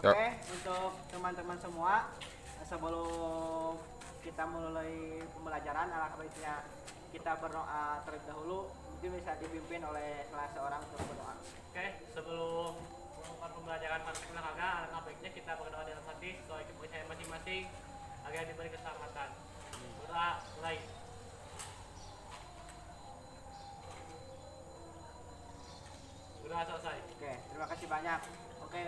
Oke, untuk teman-teman semua, sebelum kita mulai pembelajaran, alangkah baiknya kita berdoa terlebih dahulu. Mungkin bisa dipimpin oleh salah seorang untuk berdoa. Oke, sebelum melakukan pembelajaran praktik olahraga, alangkah baiknya kita berdoa dalam hati sesuai kepercayaan masing-masing agar diberi keselamatan. Berdoa mulai. Berdoa selesai. Oke, terima kasih banyak. Oke.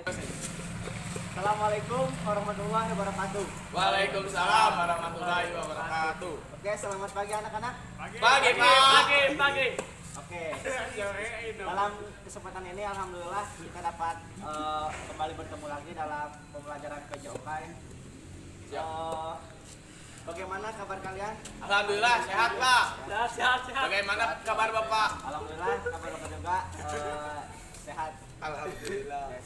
Assalamualaikum warahmatullahi wabarakatuh. Waalaikumsalam warahmatullahi wabarakatuh. Oke, selamat pagi anak-anak. Pagi, Pak. Pagi. Oke. Dalam kesempatan ini alhamdulillah kita dapat kembali bertemu lagi dalam pembelajaran PJOK. Bagaimana kabar kalian? Alhamdulillah sehat, Pak. Sehat. Bagaimana kabar Bapak? Alhamdulillah kabar Bapak juga sehat. Alhamdulillah.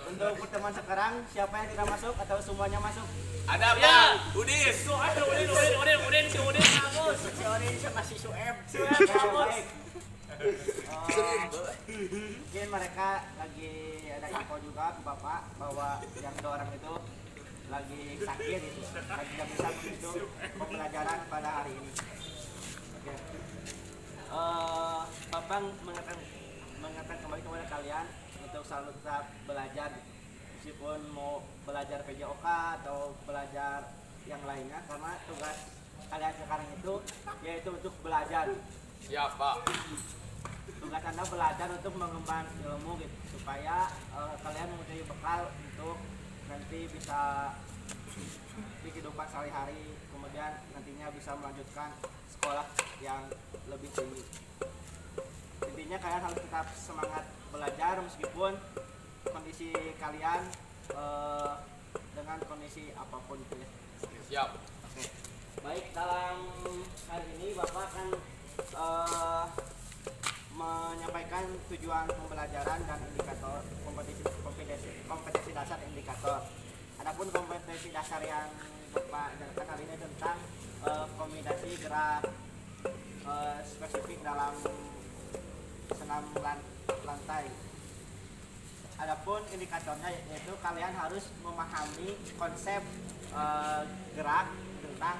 Untuk pertemuan sekarang siapa yang tidak masuk atau semuanya masuk? Ada Ya. Pak Udis. Udin, si Udin bagus. Si Odin sama si Sueb. bagus. Mungkin mereka lagi ada info juga ke Bapak bahwa yang dua orang itu lagi sakit gitu, lagi tidak bisa mengikuti pembelajaran pada hari ini. Oke. Bapak mengatakan kembali kepada kalian untuk selalu tetap belajar gitu. Meskipun mau belajar PJOK atau belajar yang lainnya, karena tugas kalian sekarang itu yaitu untuk belajar. Siap, Pak. Tugas Anda belajar untuk mengembang ilmu gitu, supaya kalian mempunyai bekal untuk nanti bisa di kehidupan sehari-hari, kemudian nantinya bisa melanjutkan sekolah yang lebih tinggi. Intinya kalian harus tetap semangat belajar meskipun kondisi kalian dengan kondisi apapun itu ya. Siap. Oke. Baik, dalam hari ini Bapak akan menyampaikan tujuan pembelajaran dan indikator kompetensi dasar indikator. Adapun kompetensi dasar yang Bapak jelaskan hari ini tentang kombinasi gerak spesifik dalam senam lantai. Adapun indikatornya yaitu kalian harus memahami konsep gerak tentang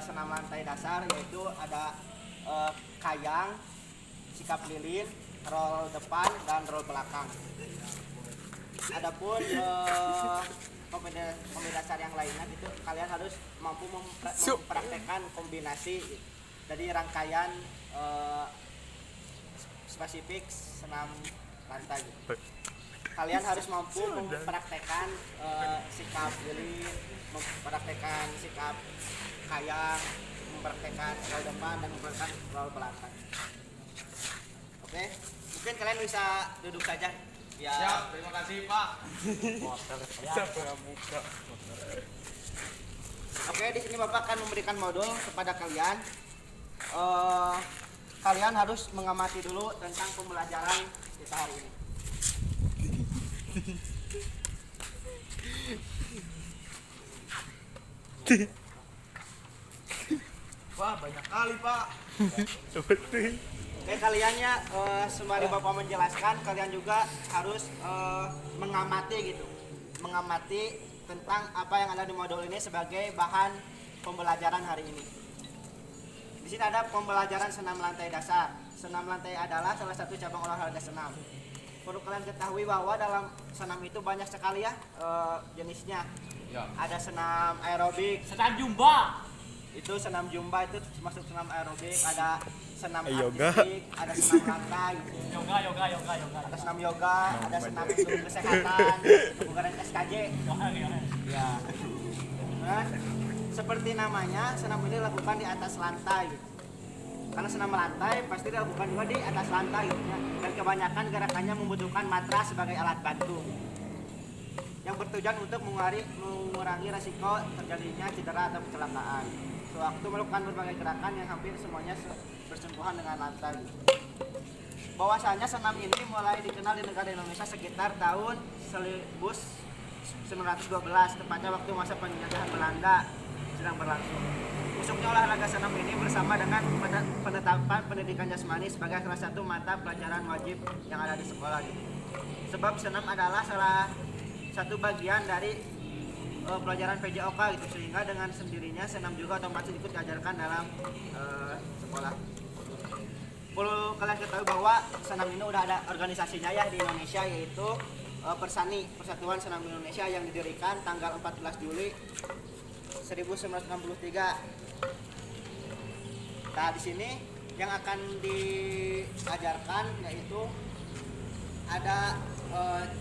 senam lantai dasar, yaitu ada kayang, sikap lilin, roll depan dan roll belakang. Adapun kompetensi dasar yang lainnya itu kalian harus mampu mempraktekkan kombinasi dari rangkaian spesifik senam lantai gitu. Kalian harus mampu mempraktekkan sikap lilin, mempraktekkan sikap kayang, mempraktekkan roll depan dan mempraktekkan roll belakang. Oke, mungkin kalian bisa duduk saja. Ya. Siap, terima kasih, Pak. Oke, di sini Bapak akan memberikan modul kepada kalian. Kalian harus mengamati dulu tentang pembelajaran kita hari ini. Wah, banyak kali, Pak. Oke, kalian ya sembari Bapak menjelaskan, kalian juga harus mengamati gitu. Mengamati tentang apa yang ada di modul ini sebagai bahan pembelajaran hari ini. Di sini ada pembelajaran senam lantai dasar. Senam lantai adalah salah satu cabang olahraga senam. Perlu kalian ketahui bahwa dalam senam itu banyak sekali ya jenisnya. Ya. Ada senam aerobik, Senam jumba. itu senam jumba itu masuk senam aerobik, ada senam Yoga. artistik, ada senam lantai, Yoga. ada senam yoga, ada senam untuk kesehatan, bukan SKJ. Ya. Dan seperti namanya, senam ini dilakukan di atas lantai. Karena senam lantai pasti dilakukan juga di atas lantai gitu, ya. Dan kebanyakan gerakannya membutuhkan matras sebagai alat bantu yang bertujuan untuk mengurangi resiko terjadinya cedera atau kecelakaan sewaktu melakukan berbagai gerakan yang hampir semuanya bersentuhan dengan lantai. Bahwasanya senam ini mulai dikenal di negara Indonesia sekitar tahun 1912, tepatnya waktu masa penjajahan Belanda sedang berlangsung. Masuknya olahraga senam ini bersama dengan penetapan pendidikan jasmani sebagai salah satu mata pelajaran wajib yang ada di sekolah gitu. Sebab senam adalah salah satu bagian dari pelajaran PJOK gitu, sehingga dengan sendirinya senam juga otomatis ikut diajarkan dalam sekolah. Perlu kalian ketahui bahwa senam ini udah ada organisasinya ya di Indonesia, yaitu Persani, Persatuan Senam Indonesia, yang didirikan tanggal 14 Juli 1963. Nah, di sini yang akan diajarkan yaitu ada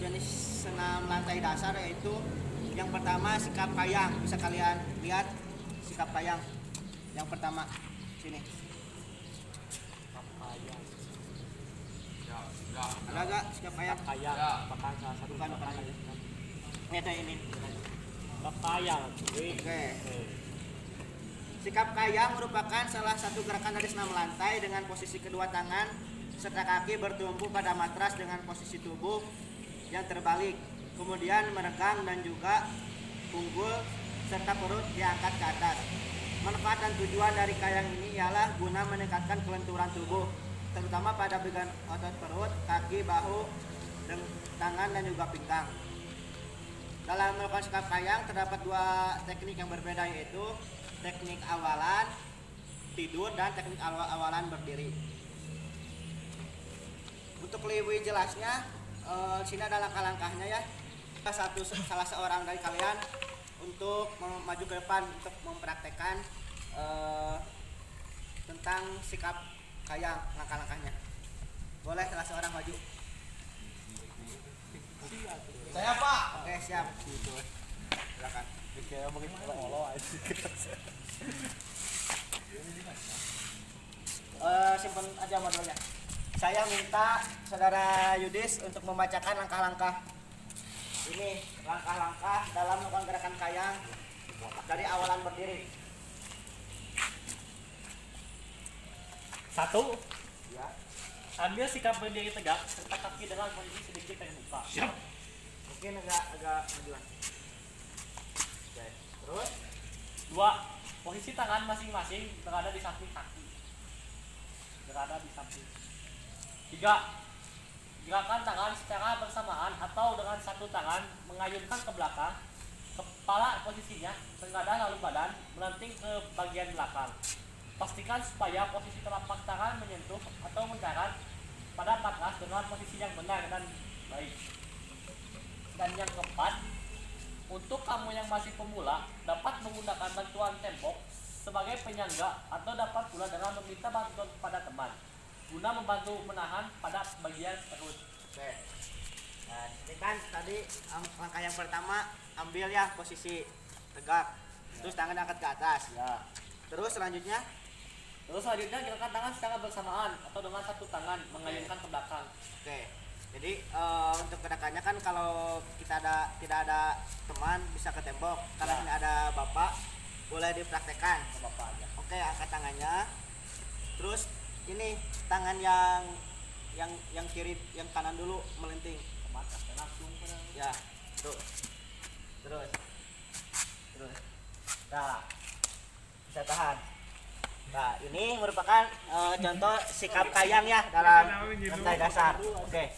jenis senam lantai dasar, yaitu yang pertama sikap kayang. Bisa kalian lihat sikap kayang yang pertama sini. Ada gak sikap kayang? Kayang, Ya. bukan salah satu Bukan, bukan. Ini. kayang. Oke. Sikap kayang merupakan salah satu gerakan dari senam lantai dengan posisi kedua tangan serta kaki bertumpu pada matras dengan posisi tubuh yang terbalik, kemudian meregang dan juga punggul serta perut diangkat ke atas. Manfaat dan tujuan dari kayang ini ialah guna meningkatkan kelenturan tubuh, terutama pada bagian otot perut, kaki, bahu, dan tangan dan juga pinggang. Dalam melakukan sikap kayang terdapat dua teknik yang berbeda, yaitu teknik awalan tidur dan teknik awalan berdiri. Untuk lebih jelasnya, sini ada langkah-langkahnya ya. Salah seorang dari kalian untuk maju ke depan untuk mempraktekkan tentang sikap kayang, langkah-langkahnya. Boleh salah seorang maju. Saya Pak. Oke, siap. Silakan. Simpan aja modalnya. Saya minta saudara Yudis untuk membacakan langkah-langkah ini, langkah-langkah dalam melakukan gerakan kayang dari awalan berdiri. 1. Ya. Ambil sikap berdiri tegak serta kaki dengan posisi sedikit terbuka. Siap. Mungkin agak majuan. Oke. Terus 2. Posisi tangan masing-masing berada di samping kaki. Berada di samping. 3. Gerakan tangan secara bersamaan atau dengan satu tangan mengayunkan ke belakang, kepala posisinya tengadah lalu badan melenting ke bagian belakang. Pastikan supaya posisi telapak tangan menyentuh atau mendarat pada matras dengan posisi yang benar dan baik. Dan yang keempat, untuk kamu yang masih pemula dapat menggunakan bantuan tembok sebagai penyangga atau dapat pula dengan meminta bantuan kepada teman guna membantu menahan pada bagian perut. oke. Nah, ini kan tadi langkah yang pertama, ambil ya posisi tegak. Terus tangan angkat ke atas. Ya. Terus selanjutnya Terus selanjutnya gerakan tangan secara bersamaan atau dengan satu tangan mengayunkan ke belakang. oke. Jadi untuk gerakannya kan kalau kita tidak ada teman bisa ke tembok. Kalau Ya. ini ada bapak boleh dipraktekkan. Ke bapak aja. Oke, angkat tangannya. Terus ini tangan yang kiri, yang kanan dulu melenting. Ke matras dan langsung ke Ya, terus. Nah, bisa tahan. Nah, ini merupakan contoh sikap kayang ya dalam lantai dasar. Oke.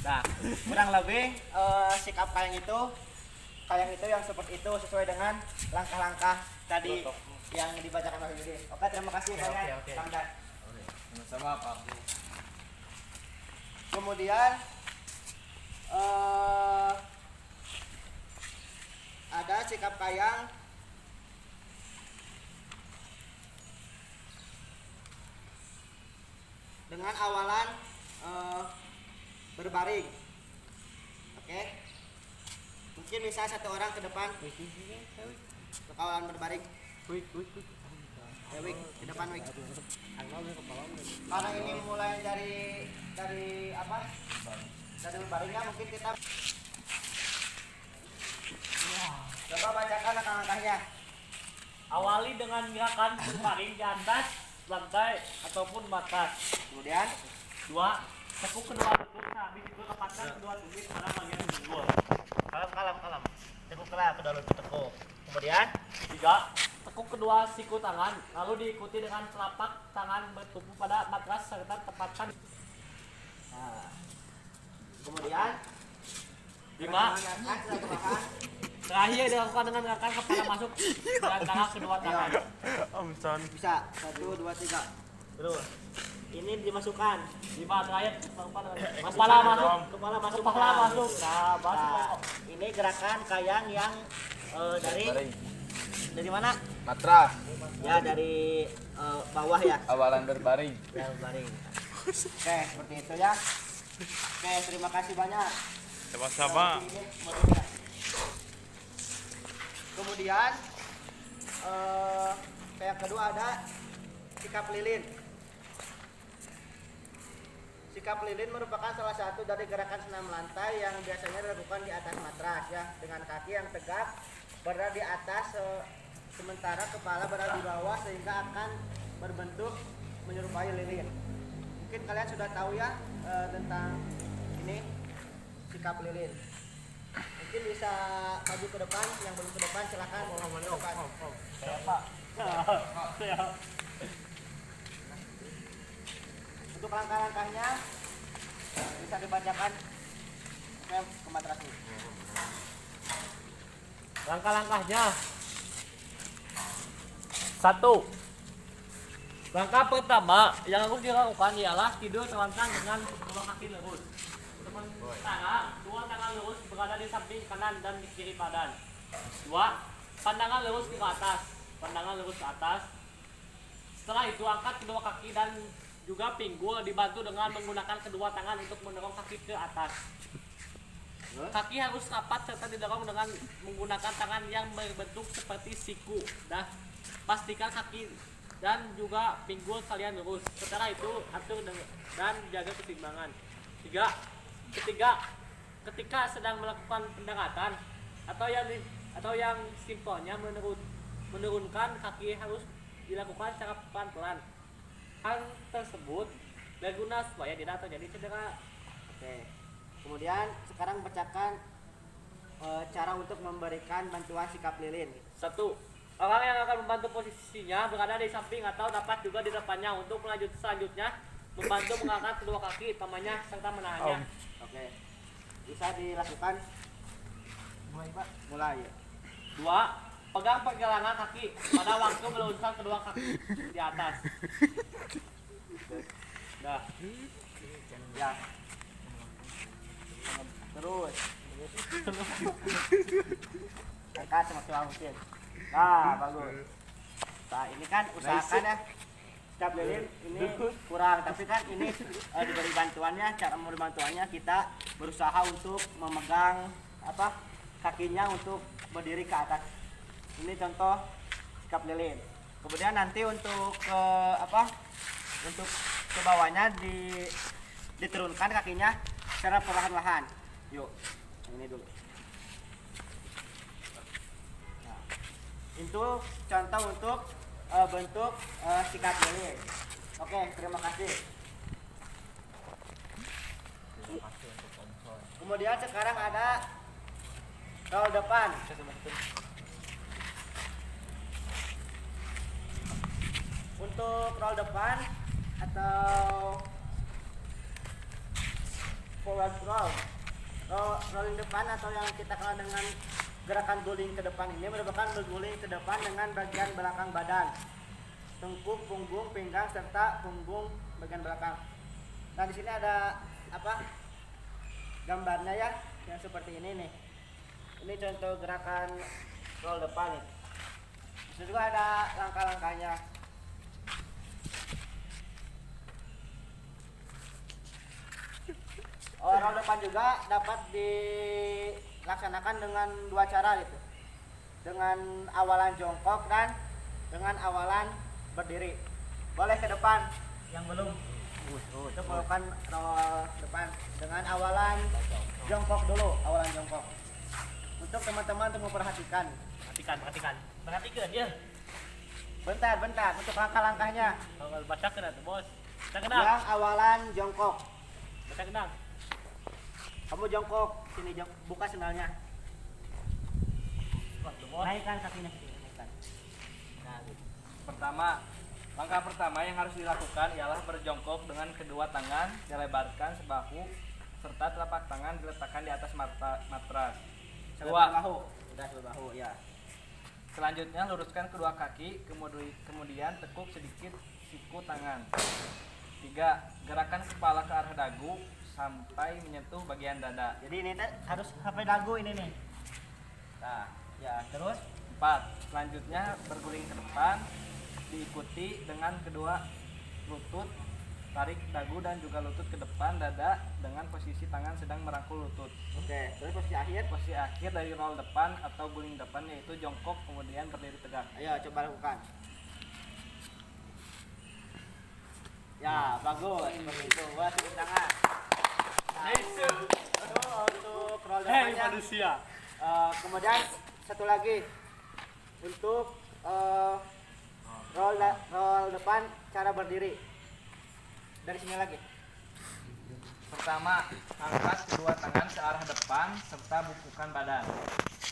Nah, kurang lebih sikap kayang itu yang seperti itu sesuai dengan langkah-langkah tadi yang dibacakan oleh Yudi. Oke, terima kasih kalian. oke. Kang Dan. Sama Pak. Kemudian ada sikap kayang dengan awalan berbaring. Oke. Mungkin bisa satu orang ke depan untuk awalan berbaring. Wik, ke depan Wik. Karena ini mulai dari apa? Dari berbaringnya mungkin kita coba bacakan langkah-langkahnya. Awali dengan gerakan berbaring di atas lantai ataupun batas. Kemudian 2. Tekuk kedua lutut, nah habis itu lepaskan kedua tumit pada bagian pinggul. kalem. Tekuk kedua lutut tekuk. Kemudian 3. Tekuk kedua siku tangan, lalu diikuti dengan telapak tangan bertumpu pada matras serta tempatkan. nah, Kemudian 5. mengangkat gerakan. Terakhir dilakukan dengan gerakan kepala masuk di antara kedua tangan. Omson. Bisa 1 2 3. Terus ini dimasukkan. 5 terakhir kepala masuk. Kepala masuk. Kepala masuk. Nah, masuk. Nah, ini gerakan kayang yang dari mana? Matra. Ya dari bawah ya. Awalan berbaring. Yang baring. Oke, seperti itu ya. Oke, terima kasih banyak. Sama-sama. Kemudian yang kedua ada sikap lilin. Sikap lilin merupakan salah satu dari gerakan senam lantai yang biasanya dilakukan di atas matras ya, dengan kaki yang tegak berada di atas sementara kepala berada di bawah sehingga akan berbentuk menyerupai lilin. Mungkin kalian sudah tahu ya tentang ini sikap lilin. Mungkin bisa maju ke depan, yang belum ke depan silakan. Saya Pak. Saya. Untuk langkah-langkahnya bisa dibacakan ke matras ini. Langkah-langkahnya. 1. Langkah pertama yang harus dilakukan ialah tidur terlentang dengan kedua kaki lurus. Sementara dua tangan lurus berada di samping kanan dan di kiri badan. 2. Pandangan lurus ke atas. Pandangan lurus ke atas. Setelah itu angkat kedua kaki dan juga pinggul dibantu dengan menggunakan kedua tangan untuk mendorong kaki ke atas. Kaki harus rapat serta didorong dengan menggunakan tangan yang berbentuk seperti siku. Pastikan kaki dan juga pinggul kalian lurus. Setelah itu atur dan jaga keseimbangan. 3. Ketika sedang melakukan pendaratan atau yang simpelnya menurunkan kaki harus dilakukan secara pelan-pelan. Hal tersebut berguna supaya tidak terjadi cedera. Oke. Kemudian sekarang bacakan cara untuk memberikan bantuan sikap lilin. 1. Orang yang akan membantu posisinya berada di samping atau dapat juga di depannya. Untuk selanjutnya membantu mengangkat kedua kaki utamanya serta menahannya. Oke. Bisa dilakukan. Mulai, Pak. Mulai. 2. Pegang pergelangan kaki pada waktu meluruskan kedua kaki di atas. Dah. Ya. Terus. Angkat semaksimal mungkin. Nah, bagus. Nah, ini kan usahakan ya. Sikap lilin ini kurang, tapi kan ini diberi bantuannya, cara memberi bantuannya kita berusaha untuk memegang kakinya untuk berdiri ke atas. Ini contoh sikap lilin. Kemudian nanti untuk untuk ke bawahnya diturunkan kakinya secara perlahan-lahan. Yuk, ini dulu. Nah, itu contoh untuk bentuk sikap lilin. Oke, terima kasih. Kemudian sekarang ada roll depan. Untuk roll depan atau forward roll, rolling depan atau yang kita kenal dengan gerakan guling ke depan ini merupakan berguling ke depan dengan bagian belakang badan, tengkuk, punggung, pinggang serta punggung bagian belakang. Nah di sini ada gambarnya ya, yang seperti ini nih. Ini contoh gerakan roll depan nih. Di sini juga ada langkah-langkahnya. Roll depan juga dapat dilaksanakan dengan dua cara gitu. Dengan awalan jongkok dan dengan awalan berdiri. Boleh ke depan yang belum. Untuk melakukan roll depan dengan awalan jongkok dulu, awalan jongkok. Untuk teman-teman untuk memperhatikan. Perhatikan ya. Bentar, untuk langkah-langkahnya. Kalau baca kena tuh bos. Yang awalan jongkok. Baca kena. Kamu jongkok, sini buka sendalnya. Naikkan kakinya. Nah, Langkah pertama yang harus dilakukan ialah berjongkok dengan kedua tangan dilebarkan sebahu serta telapak tangan diletakkan di atas matras. Selebar bahu. Udah selebar bahu ya. Selanjutnya luruskan kedua kaki, kemudian tekuk sedikit siku tangan. 3. Gerakan kepala ke arah dagu sampai menyentuh bagian dada. Jadi ini teh harus sampai dagu ini nih. Nah, ya terus 4. Selanjutnya berguling ke depan, diikuti dengan kedua lutut, tarik dagu dan juga lutut ke depan dada dengan posisi tangan sedang merangkul lutut. oke, terus posisi akhir. Posisi akhir dari roll depan atau guling depan yaitu jongkok kemudian berdiri tegak. Ayo coba lakukan. Ya, bagus. Begitu. Gua tepuk tangan. Nah, untuk roll Hei depannya. manusia. Kemudian satu lagi untuk roll depan cara berdiri. Dari sini lagi. Pertama, angkat kedua tangan ke arah depan serta bukukan badan.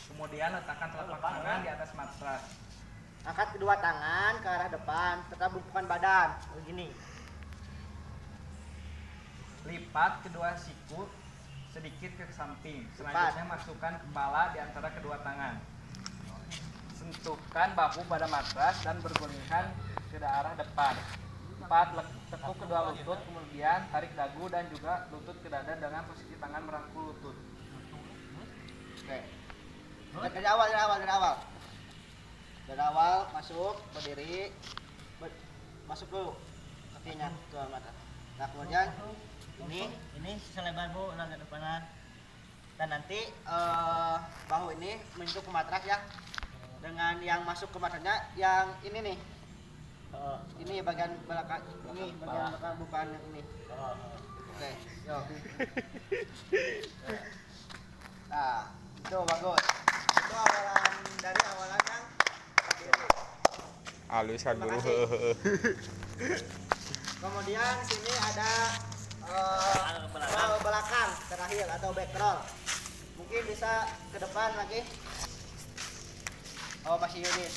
Kemudian letakkan telapak tangan di atas matras. Angkat kedua tangan ke arah depan, tetap bungkukan badan. Begini. Lipat kedua siku sedikit ke samping. Selanjutnya masukkan kepala di antara kedua tangan. Sentuhkan bahu pada matras dan bergulingkan ke arah depan. 4. Tekuk kedua lutut, kemudian tarik dagu dan juga lutut ke dada dengan posisi tangan merangkul lutut. Oke. Dari awal. Dari awal masuk, berdiri, masuk dulu kakinya ke mata. Nah kemudian ini selebar bu, ke depanan. Dan nanti bahu ini menyentuh ke matras ya. Dengan yang masuk ke matrasnya yang ini nih. Ini bagian belakang, ini bagian belakang bukan yang ini. Oke, yuk. Nah, itu bagus. Itu awalan dari awalan yang berdiri. Halus kan Terima guru. kasih. Kemudian sini ada roll belakang terakhir atau back roll. Mungkin bisa ke depan lagi. Oh masih Yunis.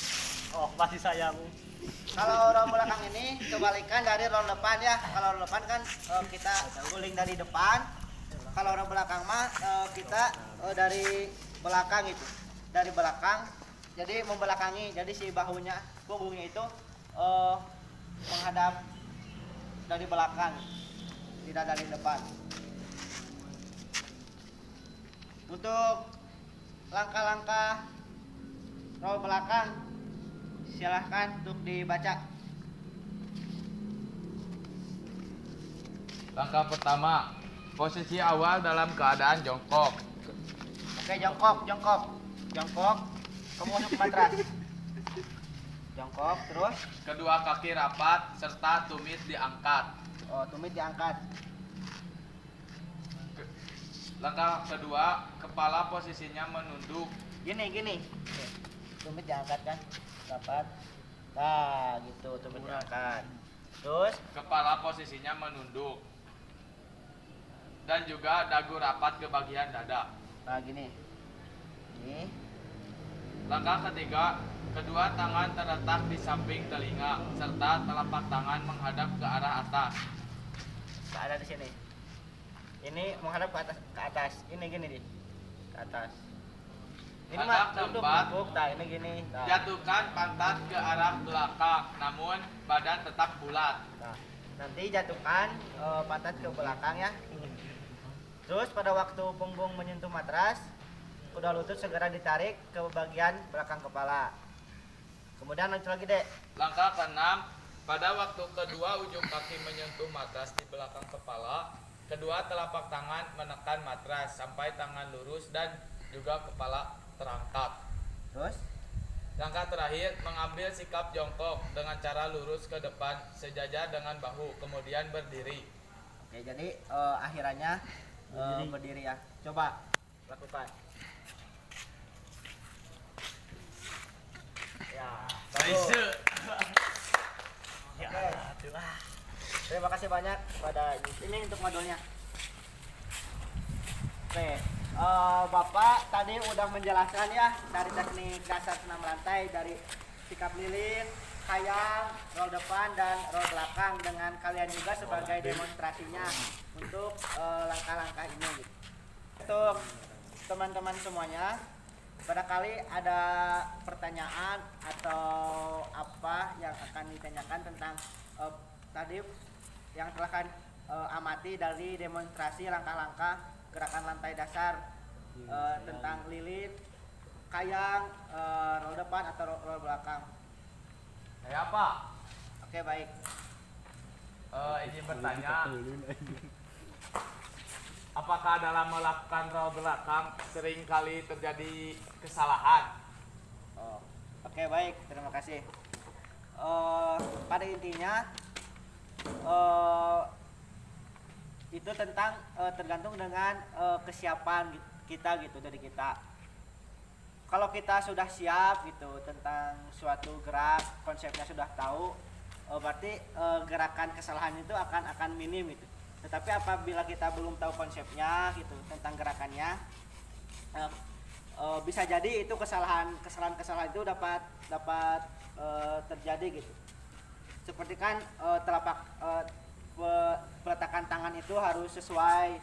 Oh masih sayang. Kalau roll belakang ini kebalikan dari roll depan ya. Kalau roll depan kan kita guling dari depan. Kalau roll belakang mah kita dari belakang itu. Dari belakang. Jadi membelakangi. Jadi si bahunya, punggungnya itu menghadap dari belakang, tidak dari depan. Untuk langkah-langkah roll belakang silahkan untuk dibaca. Langkah pertama, posisi awal dalam keadaan jongkok. Oke, jongkok. Kamu masuk ke matras. Jongkok terus. Kedua kaki rapat serta tumit diangkat. Oh, tumit diangkat. Langkah kedua, kepala posisinya menunduk. Gini. Tumit diangkat kan? Dapat. Nah, gitu tumit diangkat. Terus Kepala posisinya menunduk. Dan juga dagu rapat ke bagian dada. nah gini. Ini. Langkah ketiga, kedua tangan terletak di samping telinga serta telapak tangan menghadap ke arah atas. Nggak ada di sini. Ini menghadap ke atas. Ini gini di. Ke atas. Ini Langkah mah untuk keempat, bungkuk. Nah, ini gini. Nah. jatuhkan pantat ke arah belakang, namun badan tetap bulat. Nah, nanti jatuhkan pantat ke belakang ya. Terus pada waktu punggung menyentuh matras, kuda lutut segera ditarik ke bagian belakang kepala. Kemudian lanjut lagi dek. Langkah keenam, pada waktu kedua ujung kaki menyentuh matras di belakang kepala, kedua telapak tangan menekan matras sampai tangan lurus dan juga kepala terangkat. Terus Langkah terakhir, mengambil sikap jongkok dengan cara lurus ke depan sejajar dengan bahu, kemudian berdiri. oke, jadi akhirannya berdiri ya. Coba lakukan. Ya, bagus. Ya, Oke. itulah. Terima kasih banyak pada ini untuk modulnya. Oke, Bapak tadi udah menjelaskan ya dari teknik dasar senam lantai, dari sikap lilin, kayang, roll depan dan roll belakang dengan kalian juga sebagai demonstrasinya untuk langkah-langkah ini gitu. Untuk teman-teman semuanya, barangkali ada pertanyaan atau apa yang akan ditanyakan tentang tadi yang telah kan amati dari demonstrasi langkah-langkah gerakan lantai dasar tentang lilit, kayang, roll depan atau roll belakang. Saya apa? Oke, baik. Izin bertanya, apakah dalam melakukan roll belakang seringkali terjadi kesalahan? Oh, oke, baik, terima kasih. Pada intinya itu tentang tergantung dengan kesiapan kita gitu dari kita. Kalau kita sudah siap gitu tentang suatu gerak, konsepnya sudah tahu, berarti gerakan kesalahan itu akan minim gitu. Tetapi apabila kita belum tahu konsepnya gitu tentang gerakannya, bisa jadi itu kesalahan itu dapat terjadi gitu. Seperti kan peletakan tangan itu harus sesuai,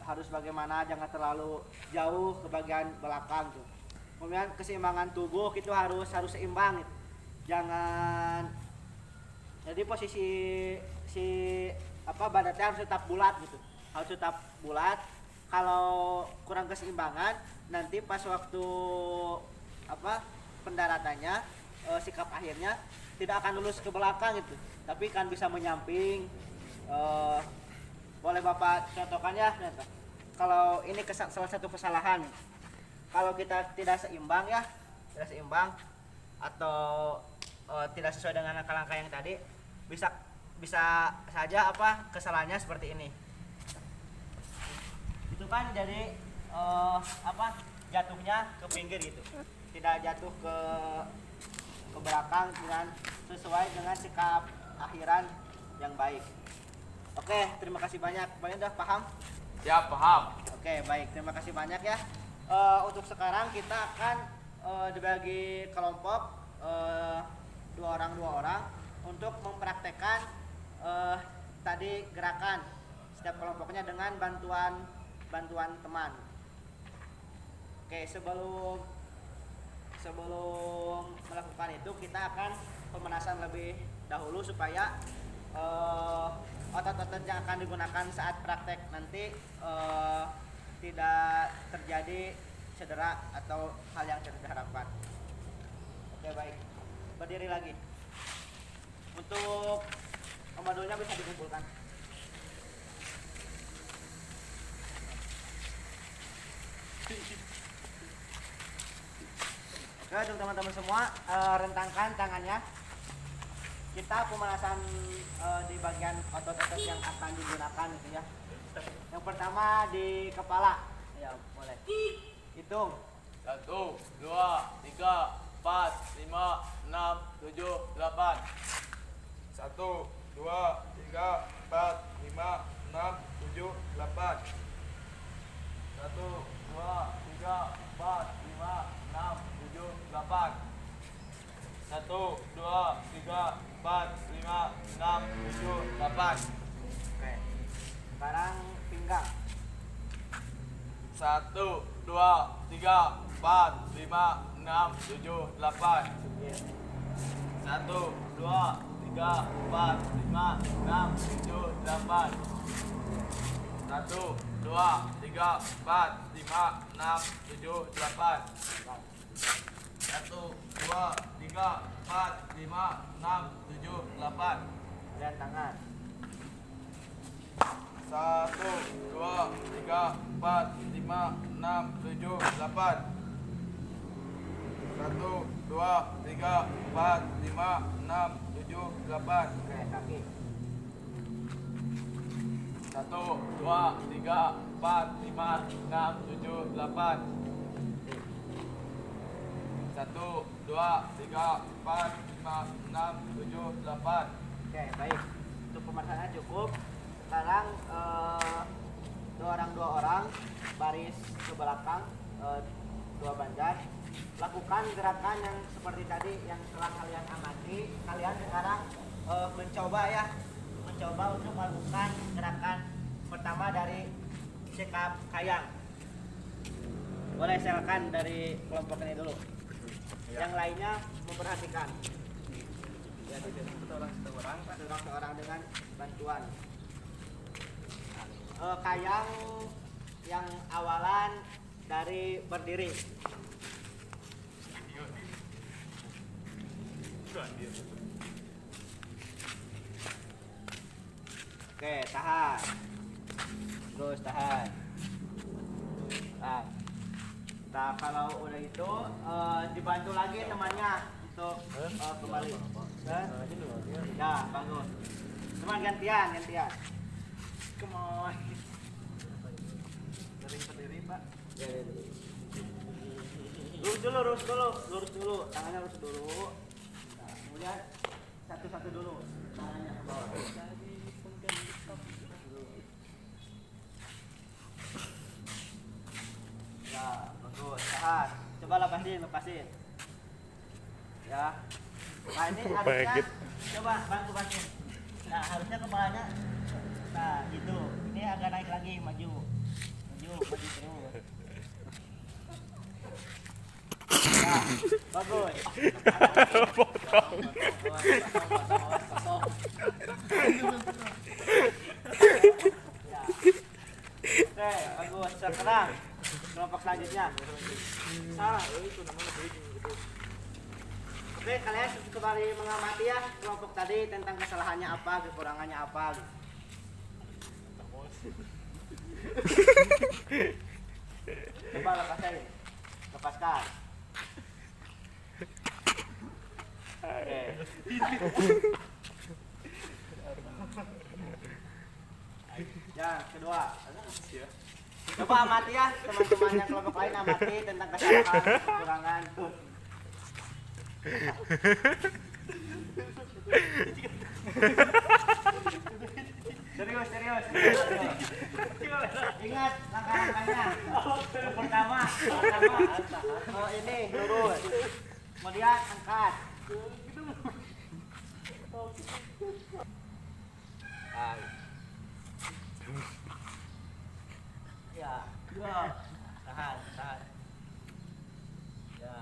harus bagaimana, jangan terlalu jauh ke bagian belakang tuh. Kemudian keseimbangan tubuh itu harus seimbang gitu. Jangan jadi posisi badannya harus tetap bulat gitu. Harus tetap bulat. Kalau kurang keseimbangan nanti pas waktu pendaratannya sikap akhirnya tidak akan lurus ke belakang gitu. Tapi kan bisa menyamping. Boleh Bapak contohkan ya, kalau ini salah satu kesalahan, kalau kita tidak seimbang atau tidak sesuai dengan langkah-langkah yang tadi, bisa saja kesalahannya seperti ini. Itu kan jadi jatuhnya ke pinggir gitu, tidak jatuh ke belakang dengan sesuai dengan sikap akhiran yang baik. Oke, terima kasih banyak. Banyak udah paham? Ya, paham. Oke, baik. Terima kasih banyak ya. Untuk sekarang kita akan dibagi kelompok 2 orang untuk mempraktekkan tadi gerakan setiap kelompoknya dengan bantuan teman. Oke, sebelum melakukan itu kita akan pemanasan lebih dahulu supaya otot-otot yang akan digunakan saat praktek nanti tidak terjadi cedera atau hal yang tidak diharapkan. Oke, baik. Berdiri lagi. Untuk modulnya bisa dikumpulkan. Oke, untuk teman-teman semua, rentangkan tangannya. Kita pemanasan di bagian otot-otot yang akan digunakan gitu ya. Yang pertama di kepala. Ya, boleh. Hitung. 1, 2, 3, 4, 5, 6, 7, 8. 1, 2, 3, 4, 5, 6, 7, 8. 1, 2, 3, 4, 5, 6, 7, 8. 1, 2, 3, 4, 5, 6, 7, 8. Oke. Sekarang pinggang. 1, 2, 3, 4, 5, 6, 7, 8. 1, 2, 3, 4, 5, 6, 7, 8. 1, 2, 3, 4, 5, 6, 7, 8. 1, 2, 3, 4, 5, 6, 7, 8. Dan tangan. 1, 2, 3, 4, 5, 6, 7, 8. 1, 2, 3, 4, 5, 6, 7, 8. Oke, kaki. 1, 2, 3, 4, 5, 6, 7, 8. 1, 2, 3, 4, 5, 6, 7, 8. Oke, baik. Untuk pemasangannya cukup. Sekarang 2 orang baris ke belakang, 2 banjar. lakukan gerakan yang seperti tadi yang telah kalian amati. Kalian sekarang mencoba untuk melakukan gerakan pertama dari sikap kayang. Boleh silakan dari kelompok ini dulu. Yang lainnya memperhatikan. Ya, seorang dengan bantuan. Kayang yang awalan dari berdiri. Oke, tahan. Terus tahan. Nah, kalau udah itu dibantu lagi temannya untuk kembali. Ya, bagus. Teman gantian. Come on. Berdiri, Pak. Ya. Lurus dulu. Tangannya lurus dulu. Nah, kemudian satu-satu dulu. Tangannya ke bawah. Ya, bagus. Tahan. Coba lepasin. Ya. Nah, ini harusnya coba bantu. Nah, harusnya kepalanya. Nah, gitu. Ini agak naik lagi, maju terus. Nah, bagus. Ya. Oke, bagus. Sekarang kelompok selanjutnya. Salah. Oke, kalian kembali mengamati ya kelompok tadi tentang kesalahannya apa, kekurangannya apa. Coba lepaskan. Oke. Yang kedua. Coba amati ya teman-teman yang kelompok lain, amati tentang kesalahan, kekurangan. Serius. Ingat langkah-langkahnya. Yang pertama, ini lurus. Kemudian angkat. Ya, tahan. Ya.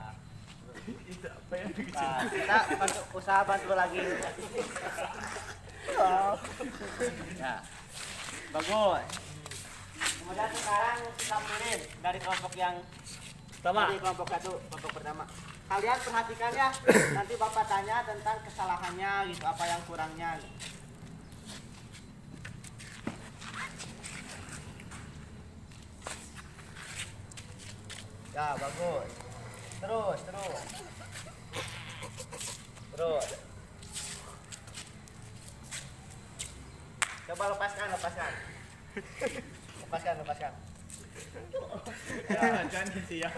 Nah, kita usaha bantu lagi. Ya, bagus. Kemudian sekarang kita pilih dari kelompok yang dari kelompok pertama. Kalian perhatikan ya, nanti Bapak tanya tentang kesalahannya gitu, apa yang kurangnya gitu. Ya, bagus. Terus. Coba lepaskan. Lepaskan. Ya.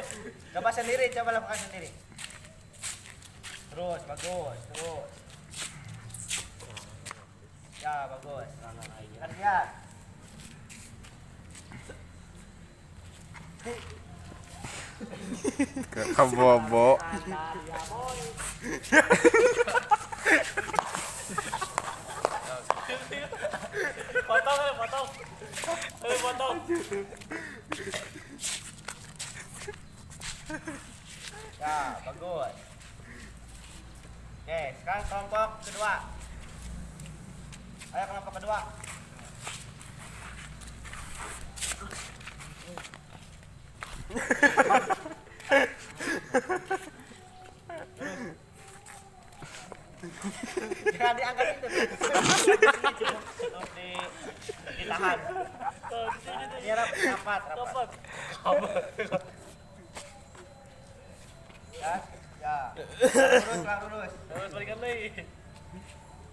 Coba lakukan sendiri. Terus, bagus. Ya, bagus. Lihat. Kebobo. Potong. Ya, bagus. Oke, sekarang kelompok kedua. Ayo kelompok kedua. Jangan diangkat itu. Ditahan. Ini rapat. Ya. Lurus. Balikan lagi.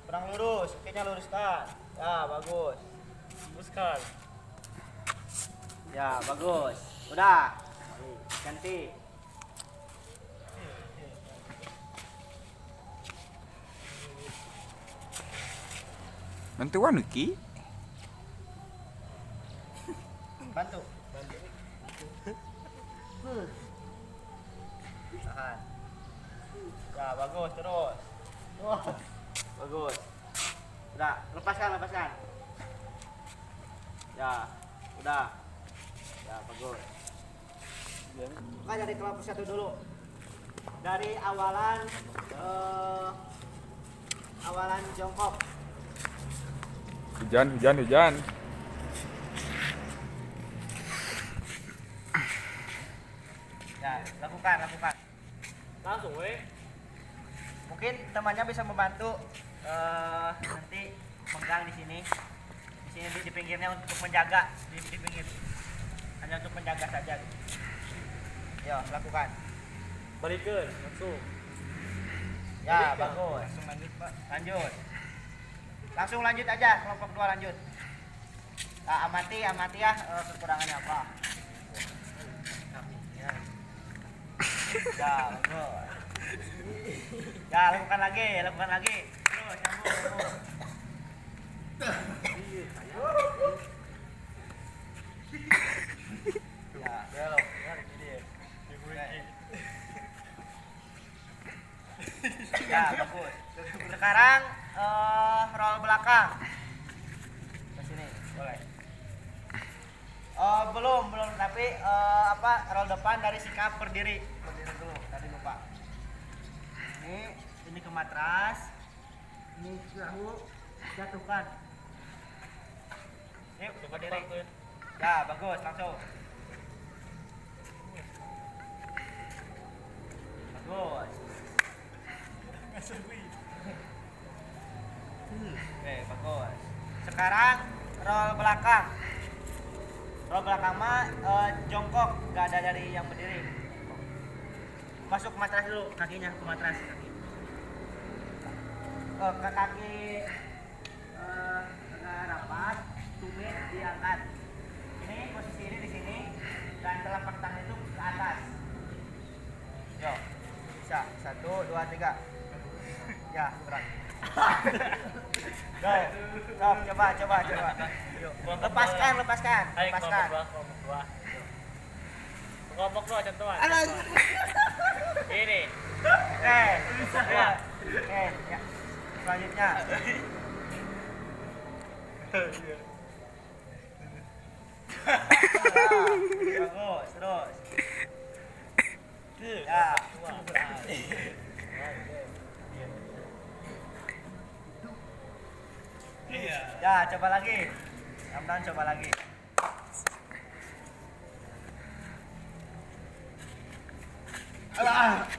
Kurang lurus, kakinya luruskan. Ya, bagus. Luruskan. Ya, bagus. Udah. Ganti. Bantuan Ki. Bantu. tahan. Ya, bagus, terus. Wah, bagus. Udah, lepaskan. Ya, udah. Ya, bagus. Buka dari kelompok satu dulu. Dari awalan jongkok. Hujan. Ya, lakukan. Langsung we. Mungkin temannya bisa membantu nanti pegang di sini. Di sini di pinggirnya untuk menjaga di pinggir. Hanya untuk menjaga saja. Yo, lakukan. Balikin langsung. Ya, bagus. Lanjut. Langsung lanjut aja, kelompok 2 lanjut. Nah, amati ya kekurangannya apa. Ya, bagus. Ya, lakukan lagi. Terus sambung. Ya, belok. Ya, bagus. Sekarang roll belakang. Ke sini, boleh. Belum, tapi roll depan dari sikap berdiri. Berdiri dulu, tadi lupa. Ini ke matras. Ini bahu jatuhkan. Ini berdiri. Ya, bagus, langsung. Bagus. Oke, bagus. Sekarang roll belakang. Roll belakang mah jongkok, nggak ada dari yang berdiri. Masuk ke matras dulu, kakinya ke matras. Ke kaki tengah rapat, tumit diangkat. Ini posisi ini di sini dan telapak tangan itu ke atas. Yo, bisa 1, 2, 3. Ya, berat. Go. Coba. Yuk. Lepaskan. Ayo kelompok dua contohan. Ini. Ya. Selanjutnya. Bagus, terus. Ya. Ya, coba lagi. Ramdan coba lagi.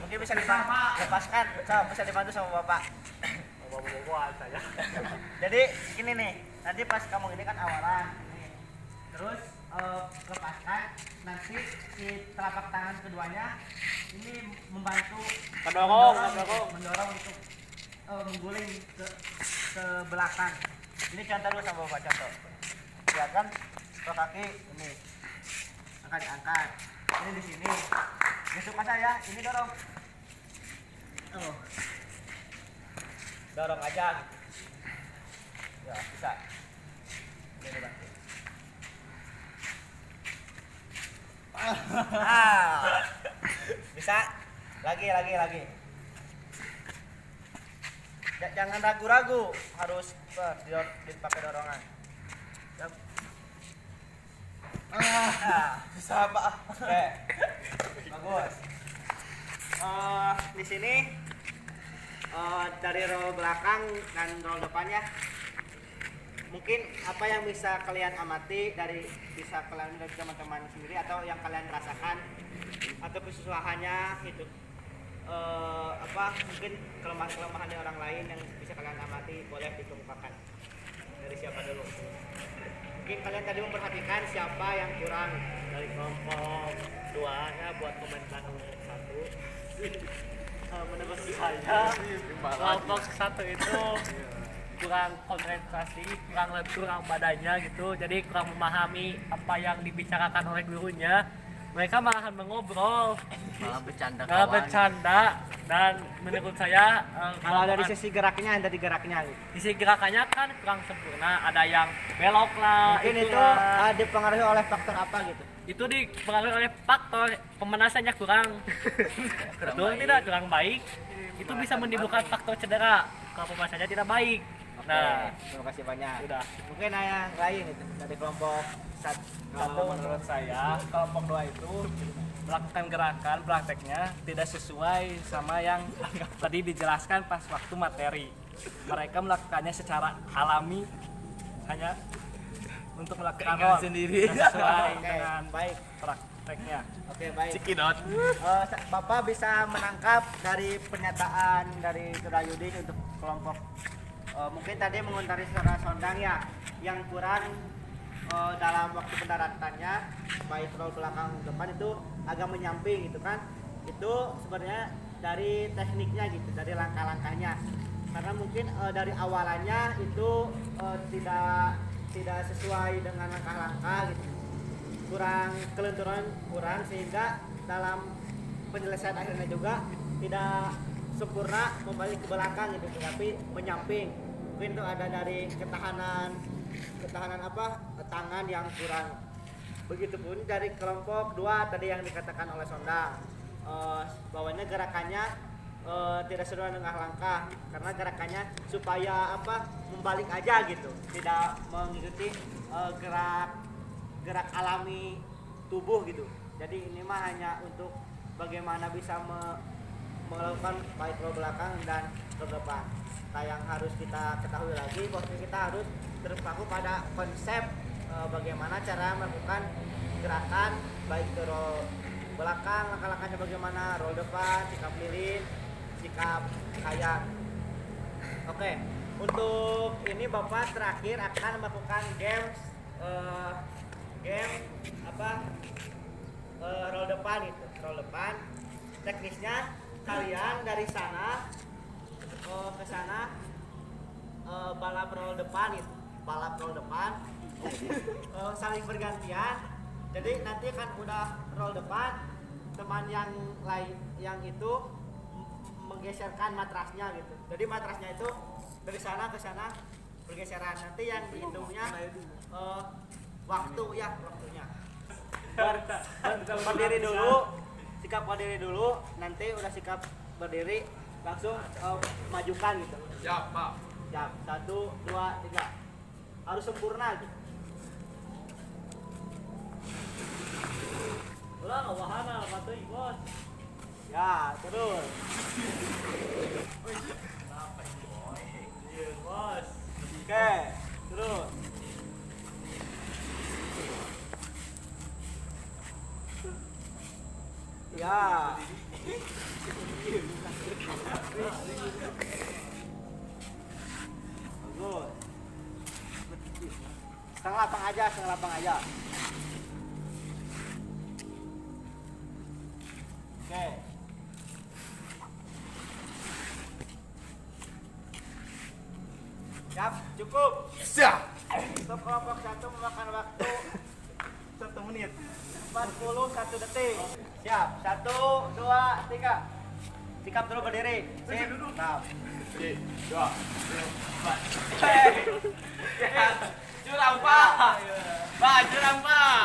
Mungkin bisa dibantu, lepaskan. Bisa dibantu sama Bapak. Bawa saja. Jadi gini nih, nanti pas kamu ini kan awalan. Nih. Terus lepaskan, nanti si telapak tangan keduanya ini membantu mendorong untuk mengguling ke belakang. Ini contoh dulu sama Bapak, contoh. Ya kan, kaki ini angkat. Ini di sini. Besok masa ya, ini dorong. Dorong aja. Ya, bisa. Ini bantu. Bisa. Lagi. Jangan ragu-ragu, harus dipakai dorongan. Yap. Susah Pak. Oke. Bagus. Di sini dari roll belakang dan roll depannya, mungkin apa yang bisa kalian amati bisa kalian dari teman-teman sendiri atau yang kalian rasakan atau kesusahannya itu mungkin kelemahan orang lain yang bisa kalian amati, boleh dikemukakan. Dari siapa dulu? Mungkin kalian tadi memperhatikan siapa yang kurang dari kelompok 2 ya, buat komentar nomor 1. Menurut saya Kelompok 1 itu kurang konsentrasi, kurang badannya gitu, jadi kurang memahami apa yang dibicarakan oleh gurunya. Mereka malahan mengobrol, malah bercanda dan menurut saya kalau dari sisi geraknya, sisi gerakannya kan kurang sempurna, ada yang belok lah. Mungkin itu dipengaruhi oleh faktor apa gitu? itu dipengaruhi oleh faktor pemanasannya kurang betul tidak kurang baik, itu bisa menimbulkan faktor cedera kalau pemanasannya tidak baik. Nah, terima kasih banyak. udah. Mungkin ada yang lain itu dari kelompok satu. Kalau menurut saya kelompok 2 itu melakukan gerakan prakteknya tidak sesuai sama yang tadi dijelaskan pas waktu materi. Mereka melakukannya secara alami hanya untuk melakukan role sendiri. sesuai Oke, dengan baik. prakteknya. Oke, baik. Cikidot. Bapak bisa menangkap dari pernyataan dari Saudara Yudi untuk kelompok mungkin tadi mengontari secara sondang ya, yang kurang dalam waktu pendaratannya baik roll belakang depan itu agak menyamping gitu kan. Itu sebenarnya dari tekniknya gitu, dari langkah-langkahnya. Karena mungkin dari awalannya itu tidak sesuai dengan langkah-langkah gitu. Kurang kelenturan kurang sehingga dalam penyelesaian akhirnya juga tidak sempurna membalik ke belakang gitu, tapi menyamping. Mungkin itu ada dari ketahanan tangan yang kurang. Begitupun dari kelompok 2 tadi yang dikatakan oleh Sonda, bahwanya gerakannya tidak sesuai dengan langkah, karena gerakannya supaya membalik aja gitu, tidak mengikuti gerak alami tubuh gitu. Jadi ini mah hanya untuk bagaimana bisa melakukan baik roll belakang dan roll depan. Nah, yang harus kita ketahui lagi bahwa kita harus terpaku pada konsep bagaimana cara melakukan gerakan baik ke roll belakang, langkah-langkahnya bagaimana, roll depan, sikap lilin, sikap kayak. Oke, untuk ini Bapak terakhir akan melakukan game roll depan itu. Roll depan. Teknisnya kalian dari sana ke sana balap roll depan itu. Balap roll depan. Saling bergantian. Jadi nanti kan udah roll depan, teman yang lain yang itu menggeserkan matrasnya gitu. Jadi matrasnya itu dari sana ke sana bergeseran. Nanti yang dihitungnya waktunya. Berdiri dulu, sikap berdiri dulu. Nanti udah sikap berdiri langsung majukan gitu. Siap, Pak. Siap. 1, 2, 3. Harus sempurna gitu. Ulah wahana patuh bos. Ya, terus. Iya bos. Oke, terus. Ya. Bagus. Setengah lapang aja. Oke. Siap, cukup. Siap. Untuk kelompok 1 memakan waktu 1 menit 41 detik. Siap. 1, 2, 3. Sikap dulu berdiri. Sip. Nah. 1, 2, 3, 4. Curang, Pak. Pak, curang, Pak.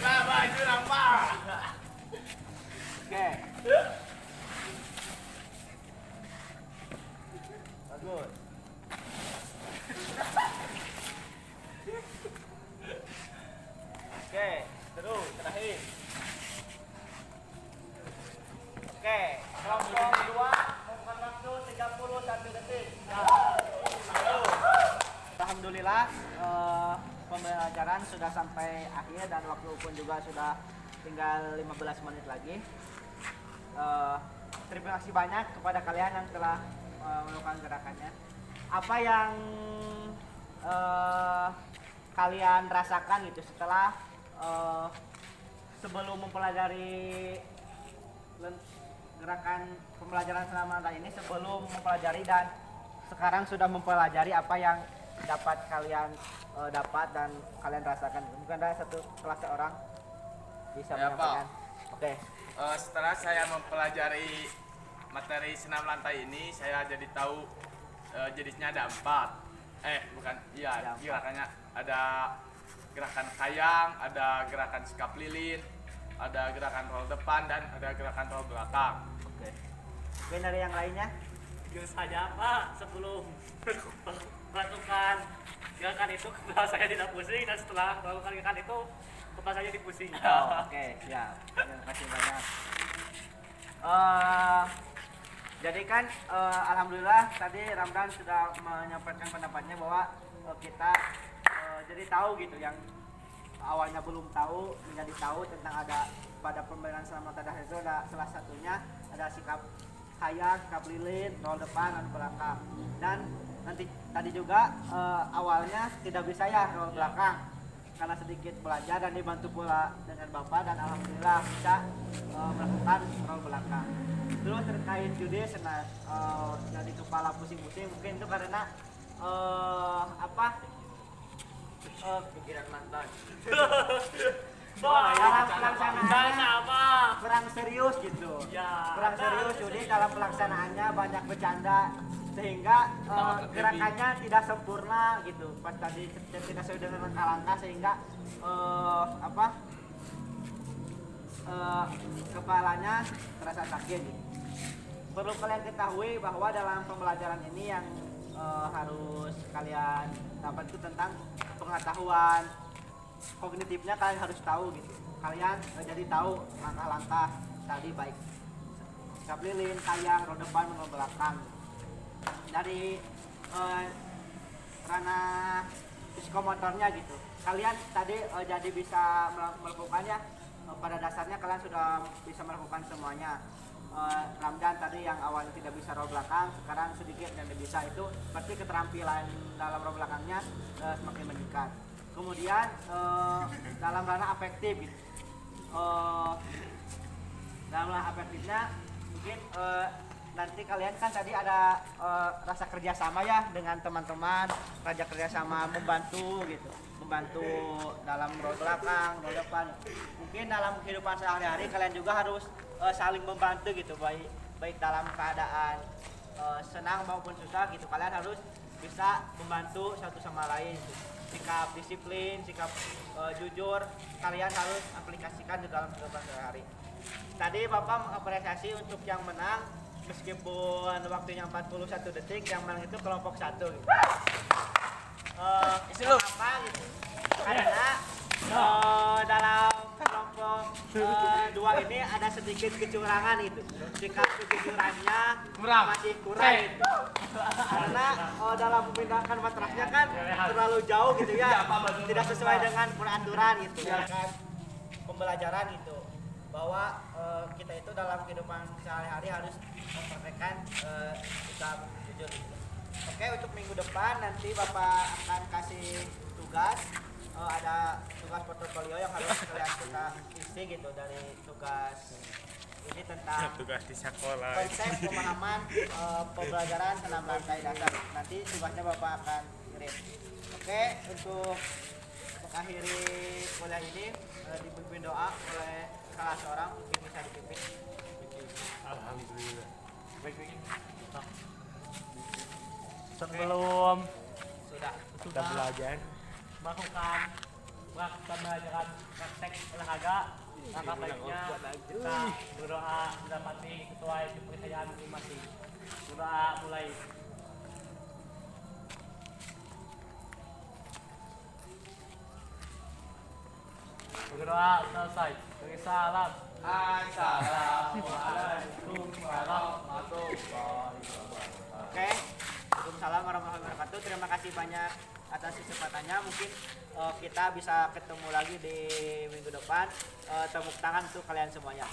Pak, curang, Pak. Oke. Bagus. Oke, terus terakhir. Oke, kelompok 2 memakan waktu 31 detik. Nah, alhamdulillah pembelajaran sudah sampai akhir dan waktu pun juga sudah tinggal 15 menit lagi. Terima kasih banyak kepada kalian yang telah melakukan gerakannya. Apa yang kalian rasakan gitu setelah sebelum mempelajari gerakan pembelajaran selama ini, sebelum mempelajari dan sekarang sudah mempelajari, apa yang dapat kalian dapat dan kalian rasakan? Mungkin ada satu kelas orang bisa Ya, menyampaikan. Oke. Setelah saya mempelajari materi senam lantai ini, saya jadi tahu jenisnya ada 4. Bukan, iya, Ada apa? gerakannya ada gerakan kayang, ada gerakan sikap lilin, ada gerakan roll depan, dan ada gerakan roll belakang. Oke. Mungkin dari yang lainnya? Jujur saja Pak, sebelum melakukan gerakan itu kepala saya tidak pusing, dan setelah melakukan gerakan itu kepala saya dipusing. Oh, oke, siap. Terima kasih banyak. Jadi kan alhamdulillah tadi Ramdan sudah menyampaikan pendapatnya bahwa kita jadi tahu gitu yang awalnya belum tahu menjadi tahu tentang ada pada pembelajaran selama tadah itu ada salah satunya ada sikap kayang, sikap lilin, roll depan dan belakang. Dan nanti tadi juga awalnya tidak bisa ya roll belakang karena sedikit belajar dan dibantu pula dengan Bapak dan alhamdulillah bisa melakukan roll belakang. Terus terkait judi senang jadi kepala pusing-pusing mungkin itu karena pikiran mantan. Dalam pelaksanaannya apa? kurang serius gitu. Ya. Kurang serius jadi dalam pelaksanaannya banyak bercanda sehingga gerakannya tidak sempurna gitu. Pas tadi tidak sesuai dengan langkah-langkah sehingga kepalanya terasa sakit gitu. Perlu kalian ketahui bahwa dalam pembelajaran ini yang harus kalian dapat itu tentang pengetahuan kognitifnya kalian harus tahu gitu. Kalian jadi tahu langkah-langkah tadi baik sikap lilin, kayang, roda depan, roda belakang. Dari ranah psikomotornya gitu. Kalian tadi jadi bisa melakukannya pada dasarnya kalian sudah bisa melakukan semuanya. Ramdan tadi yang awalnya tidak bisa roll belakang sekarang sedikit dan bisa itu berarti keterampilan dalam roll belakangnya semakin meningkat. Kemudian dalam ranah afektif gitu. Dalam ranah afektifnya mungkin nanti kalian kan tadi ada rasa kerjasama ya dengan teman-teman, raja kerjasama membantu gitu, membantu dalam roll belakang, roll depan. Mungkin dalam kehidupan sehari-hari kalian juga harus saling membantu gitu, baik dalam keadaan senang maupun susah gitu. Kalian harus bisa membantu satu sama lain. Gitu. Sikap disiplin, sikap jujur, kalian harus aplikasikan di dalam kehidupan sehari-hari. Tadi Bapak mengapresiasi untuk yang menang meskipun waktunya 41 detik, yang menang itu kelompok 1 gitu. Kenapa gitu? Karena dalam kelompok 2 ini ada sedikit kecurangan itu. Sikap kejujurannya masih kurang gitu. Karena dalam memindahkan matrasnya kan terlalu jauh gitu ya, tidak sesuai dengan peraturan gitu ya kan, pembelajaran gitu, bahwa kita itu dalam kehidupan sehari-hari harus mempraktekkan sikap jujur gitu. Oke, untuk minggu depan nanti Bapak akan kasih tugas, ada tugas portofolio yang harus kalian kita isi gitu dari tugas ini tentang tugas di sekolah. konsep pemahaman pembelajaran senam lantai dasar. Nanti tugasnya Bapak akan kirim. Oke, untuk mengakhiri kuliah ini dipimpin doa oleh salah seorang, mungkin bisa dipimpin. Alhamdulillah. Baik. Sebelum Sudah belajar melakukan pembelajaran praktek olahraga, langkah baiknya kita berdoa mendapati sesuai kepercayaan masing-masing. Berdoa mulai. Berdoa selesai. Beri salam. Assalamualaikum warahmatullahi wabarakatuh. Oke, Waalaikumsalam warahmatullahi wabarakatuh. Terima kasih banyak atas kesempatannya. Mungkin kita bisa ketemu lagi di minggu depan. Tepuk tangan untuk kalian semuanya.